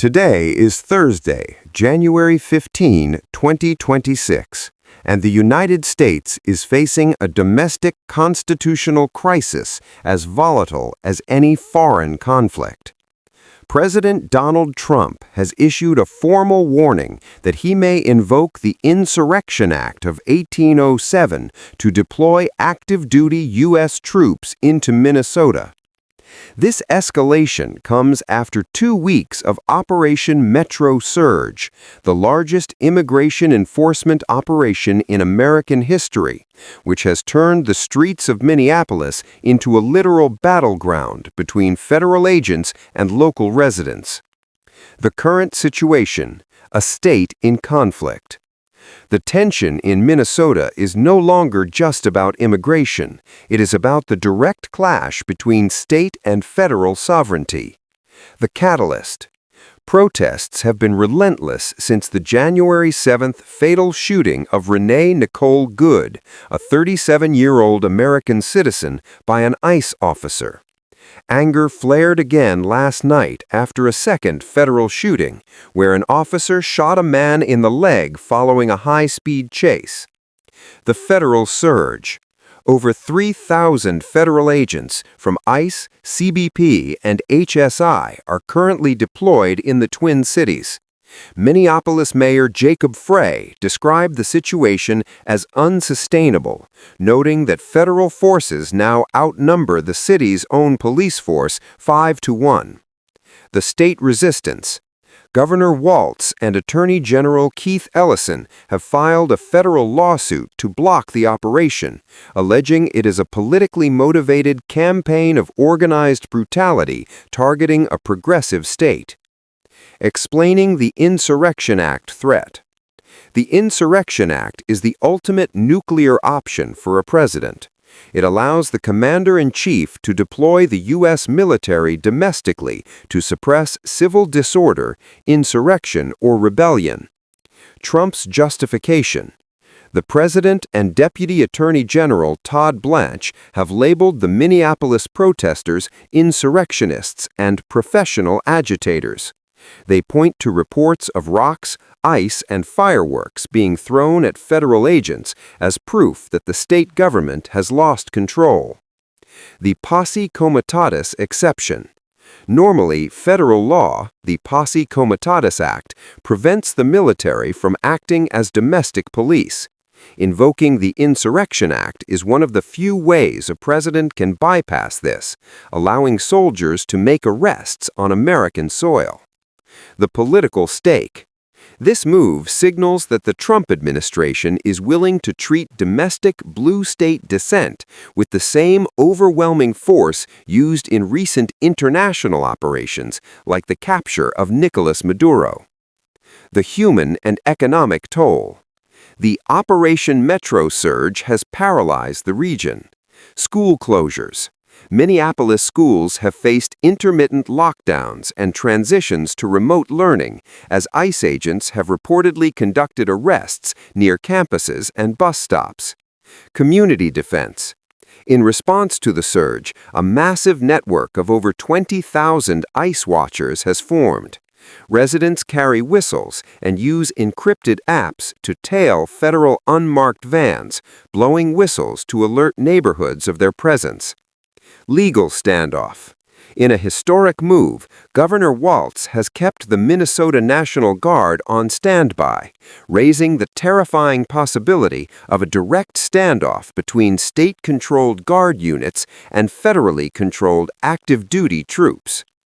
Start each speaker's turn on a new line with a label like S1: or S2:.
S1: Today is Thursday, January 15, 2026, and the United States is facing a domestic constitutional crisis as volatile as any foreign conflict. President Donald Trump has issued a formal warning that he may invoke the Insurrection Act of 1807 to deploy active-duty U.S. troops into Minnesota. This escalation comes after 2 weeks of Operation Metro Surge, the largest immigration enforcement operation in American history, which has turned the streets of Minneapolis into a literal battleground between federal agents and local residents. The current situation, a state in conflict. The tension in Minnesota is no longer just about immigration. It is about the direct clash between state and federal sovereignty. The catalyst. Protests have been relentless since the January 7th fatal shooting of Renee Nicole Good, a 37-year-old American citizen, by an ICE officer. Anger flared again last night after a second federal shooting, where an officer shot a man in the leg following a high-speed chase. The federal surge. Over 3,000 federal agents from ICE, CBP, and HSI are currently deployed in the Twin Cities. Minneapolis Mayor Jacob Frey described the situation as unsustainable, noting that federal forces now outnumber the city's own police force 5-1. The state resistance. Governor Walz and Attorney General Keith Ellison have filed a federal lawsuit to block the operation, alleging it is a politically motivated campaign of organized brutality targeting a progressive state. Explaining the Insurrection Act threat. The Insurrection Act is the ultimate nuclear option for a president. It allows the commander-in-chief to deploy the U.S. military domestically to suppress civil disorder, insurrection, or rebellion. Trump's justification. The President and Deputy Attorney General Todd Blanche have labeled the Minneapolis protesters insurrectionists and professional agitators. They point to reports of rocks, ice, and fireworks being thrown at federal agents as proof that the state government has lost control. The posse comitatus exception. Normally, federal law, the Posse Comitatus Act, prevents the military from acting as domestic police. Invoking the Insurrection Act is one of the few ways a president can bypass this, allowing soldiers to make arrests on American soil. The political stake. This move signals that the Trump administration is willing to treat domestic blue state dissent with the same overwhelming force used in recent international operations, like the capture of Nicolas Maduro. The human and economic toll. The Operation Metro Surge has paralyzed the region. School closures. Minneapolis schools have faced intermittent lockdowns and transitions to remote learning as ICE agents have reportedly conducted arrests near campuses and bus stops. Community defense. In response to the surge, a massive network of over 20,000 ICE watchers has formed. Residents carry whistles and use encrypted apps to tail federal unmarked vans, blowing whistles to alert neighborhoods of their presence. Legal standoff. In a historic move, Governor Walz has kept the Minnesota National Guard on standby, raising the terrifying possibility of a direct standoff between state-controlled Guard units and federally controlled active-duty troops.